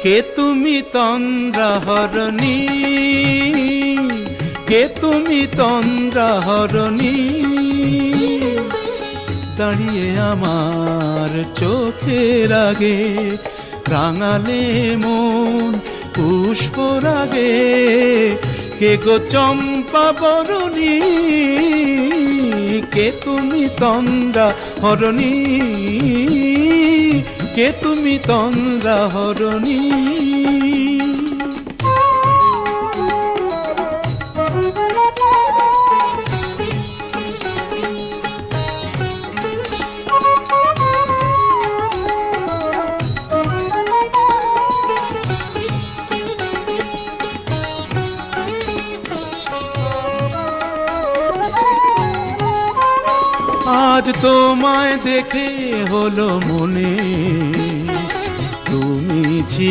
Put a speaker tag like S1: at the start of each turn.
S1: কে তুমি তন্দ্রাহরণী, কে তুমি তন্দ্রাহরণী, দাঁড়িয়ে আমার চোখের আগে রাঙালে মন পুষ্পরাগে। কে গো চম্পা বরণী, কে তুমি তন্দ্রাহরণী, কে তুমি তন্দ্রাহরণী। আজ তোমায় দেখে হলো মনে তুমি ছিলে